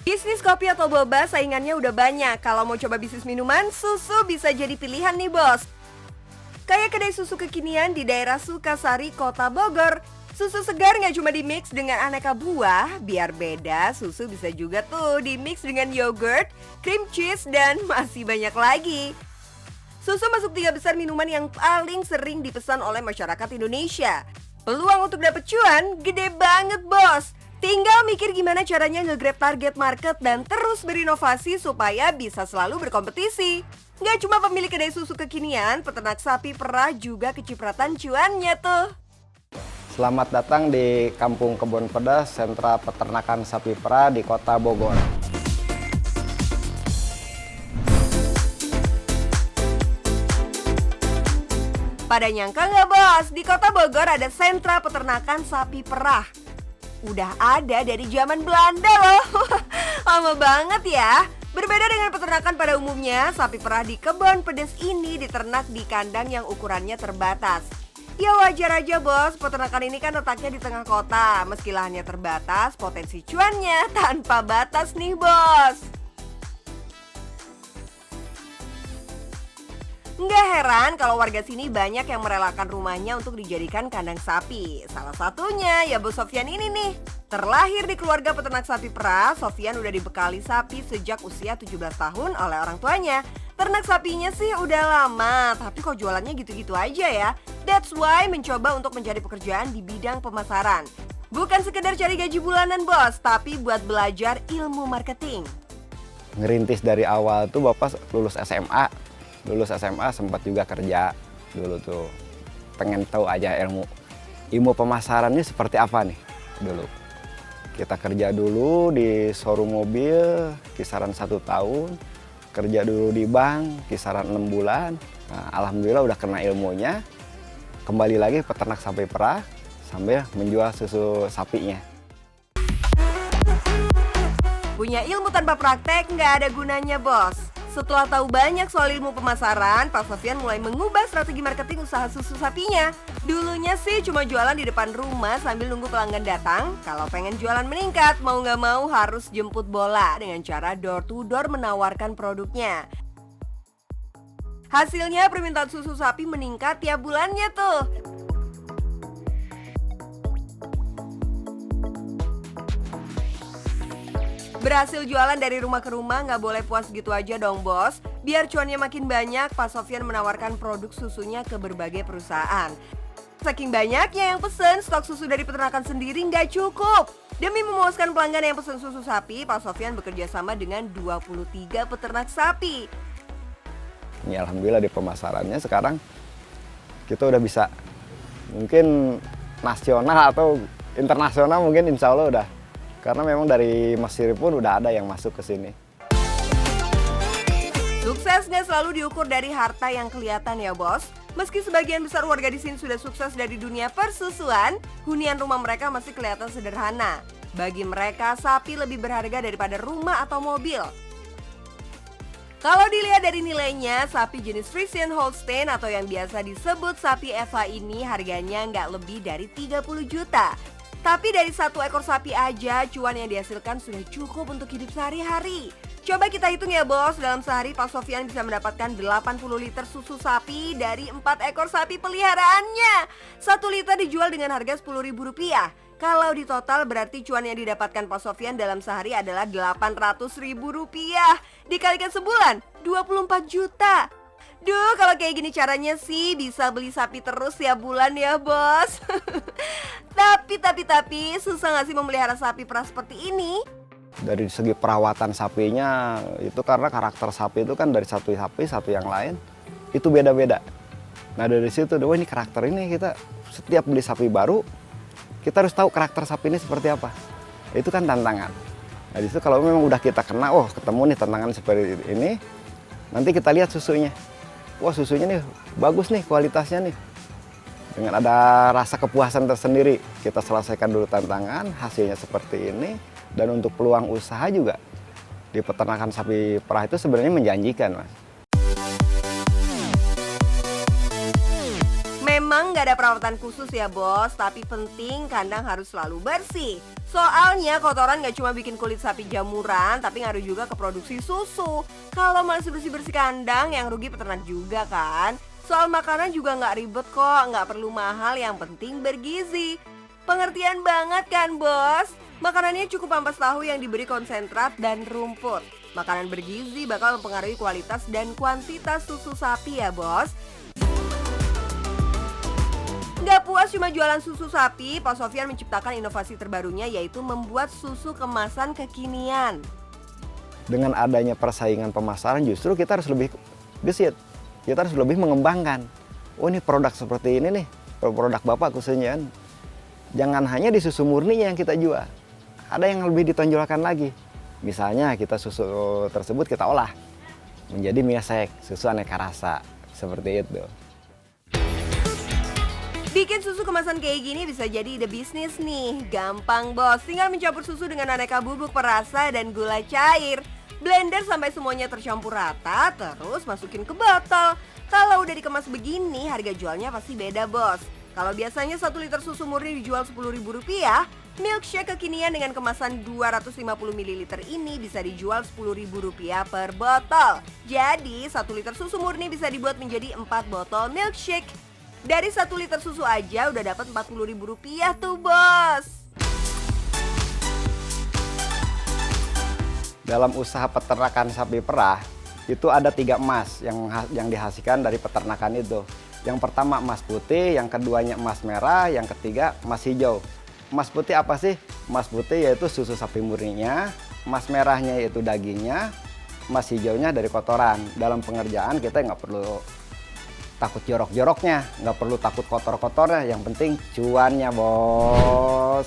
Bisnis kopi atau boba saingannya udah banyak. Kalau mau coba bisnis minuman, susu bisa jadi pilihan nih bos. Kayak kedai susu kekinian di daerah Sukasari, Kota Bogor. Susu segar nggak cuma di-mix dengan aneka buah, biar beda susu bisa juga tuh di-mix dengan yogurt, cream cheese, dan masih banyak lagi. Susu masuk 3 besar minuman yang paling sering dipesan oleh masyarakat Indonesia. Peluang untuk dapet cuan gede banget bos. Tinggal mikir gimana caranya nge-grab target market dan terus berinovasi supaya bisa selalu berkompetisi. Nggak cuma pemilik kedai susu kekinian, peternak sapi perah juga kecipratan cuannya tuh. Selamat datang di Kampung Kebon Pedas, sentra peternakan sapi perah di Kota Bogor. Pada nyangka nggak bos, di Kota Bogor ada sentra peternakan sapi perah. Udah ada dari zaman Belanda loh. Lama banget ya. Berbeda dengan peternakan pada umumnya, sapi perah di Kebon Pedas ini diternak di kandang yang ukurannya terbatas. Ya wajar aja bos, peternakan ini kan letaknya di tengah kota. Meski lahannya terbatas, potensi cuannya tanpa batas nih bos. Nggak heran kalau warga sini banyak yang merelakan rumahnya untuk dijadikan kandang sapi. Salah satunya ya Bos Sofyan ini nih. Terlahir di keluarga peternak sapi perah, Sofyan udah dibekali sapi sejak usia 17 tahun oleh orang tuanya. Ternak sapinya sih udah lama, tapi kok jualannya gitu-gitu aja ya. That's why mencoba untuk mencari pekerjaan di bidang pemasaran. Bukan sekedar cari gaji bulanan bos, tapi buat belajar ilmu marketing. Ngerintis dari awal tuh Bapak lulus SMA. Lulus SMA sempat juga kerja dulu tuh. Pengen tahu aja ilmu pemasarannya seperti apa nih dulu. Kita kerja dulu di showroom mobil kisaran 1 tahun. Kerja dulu di bank kisaran 6 bulan. Nah, alhamdulillah udah kena ilmunya. Kembali lagi peternak sapi perah sambil menjual susu sapinya. Punya ilmu tanpa praktek nggak ada gunanya bos. Setelah tahu banyak soal ilmu pemasaran, Pak Sofyan mulai mengubah strategi marketing usaha susu sapinya. Dulunya sih cuma jualan di depan rumah sambil nunggu pelanggan datang. Kalau pengen jualan meningkat, mau nggak mau harus jemput bola dengan cara door to door menawarkan produknya. Hasilnya permintaan susu sapi meningkat tiap bulannya tuh. Berhasil jualan dari rumah ke rumah, nggak boleh puas gitu aja dong bos. Biar cuannya makin banyak, Pak Sofyan menawarkan produk susunya ke berbagai perusahaan. Saking banyaknya yang pesen, stok susu dari peternakan sendiri nggak cukup. Demi memuaskan pelanggan yang pesen susu sapi, Pak Sofyan bekerja sama dengan 23 peternak sapi. Ya, alhamdulillah di pemasarannya sekarang kita udah bisa mungkin nasional atau internasional mungkin insya Allah udah. Karena memang dari Mesir pun udah ada yang masuk ke sini. Sukses nggak selalu diukur dari harta yang kelihatan ya bos. Meski sebagian besar warga di sini sudah sukses dari dunia persusuan, hunian rumah mereka masih kelihatan sederhana. Bagi mereka, sapi lebih berharga daripada rumah atau mobil. Kalau dilihat dari nilainya, sapi jenis Friesian Holstein atau yang biasa disebut sapi Eva ini harganya nggak lebih dari 30 juta. Tapi dari 1 ekor sapi aja, cuan yang dihasilkan sudah cukup untuk hidup sehari-hari. Coba kita hitung ya bos, dalam sehari Pak Sofyan bisa mendapatkan 80 liter susu sapi dari 4 ekor sapi peliharaannya. 1 liter dijual dengan harga Rp10.000. Kalau di total berarti cuan yang didapatkan Pak Sofyan dalam sehari adalah Rp800.000. Dikalikan sebulan, 24 juta. Duh, kalau kayak gini caranya sih bisa beli sapi terus tiap bulan ya bos. Tapi, susah gak sih memelihara sapi perah seperti ini? Dari segi perawatan sapinya, itu karena karakter sapi itu kan dari satu sapi, satu yang lain, itu beda-beda. Nah dari situ, wah ini karakter ini kita setiap beli sapi baru, kita harus tahu karakter sapi ini seperti apa. Itu kan tantangan. Nah disitu kalau memang udah kita kena, oh ketemu nih tantangan seperti ini, nanti kita lihat susunya. Wah susunya nih bagus nih kualitasnya nih. Dengan ada rasa kepuasan tersendiri, kita selesaikan dulu tantangan, hasilnya seperti ini. Dan untuk peluang usaha juga, di peternakan sapi perah itu sebenarnya menjanjikan mas. Memang nggak nggak ada perawatan khusus ya bos, tapi penting kandang harus selalu bersih. Soalnya kotoran nggak cuma bikin kulit sapi jamuran, tapi ngaruh juga ke produksi susu. Kalau malas bersih-bersih kandang, yang rugi peternak juga kan. Soal makanan juga nggak ribet kok, nggak perlu mahal, yang penting bergizi. Pengertian banget kan bos? Makanannya cukup ampas tahu yang diberi konsentrat dan rumput. Makanan bergizi bakal mempengaruhi kualitas dan kuantitas susu sapi ya bos. Nggak puas cuma jualan susu sapi, Pak Sofyan menciptakan inovasi terbarunya yaitu membuat susu kemasan kekinian. Dengan adanya persaingan pemasaran justru kita harus lebih gesit. Kita harus lebih mengembangkan. Oh ini produk seperti ini nih, produk Bapak khususnya. Jangan hanya di susu murninya yang kita jual. Ada yang lebih ditonjolkan lagi. Misalnya kita susu tersebut kita olah menjadi miesek, susu aneka rasa. Seperti itu. Bikin susu kemasan kayak gini bisa jadi ide bisnis nih. Gampang bos, tinggal mencampur susu dengan aneka bubuk perasa dan gula cair. Blender sampai semuanya tercampur rata, terus masukin ke botol. Kalau udah dikemas begini, harga jualnya pasti beda bos. Kalau biasanya 1 liter susu murni dijual Rp10.000, milkshake kekinian dengan kemasan 250 ml ini bisa dijual Rp10.000 per botol. Jadi 1 liter susu murni bisa dibuat menjadi 4 botol milkshake. Dari 1 liter susu aja udah dapat Rp40.000 tuh bos. Dalam usaha peternakan sapi perah, itu ada 3 emas yang dihasilkan dari peternakan itu. Yang pertama emas putih, yang keduanya emas merah, yang ketiga emas hijau. Emas putih apa sih? Emas putih yaitu susu sapi murninya, emas merahnya yaitu dagingnya, emas hijaunya dari kotoran. Dalam pengerjaan kita nggak perlu takut jorok-joroknya, nggak perlu takut kotor-kotornya, yang penting cuannya bos.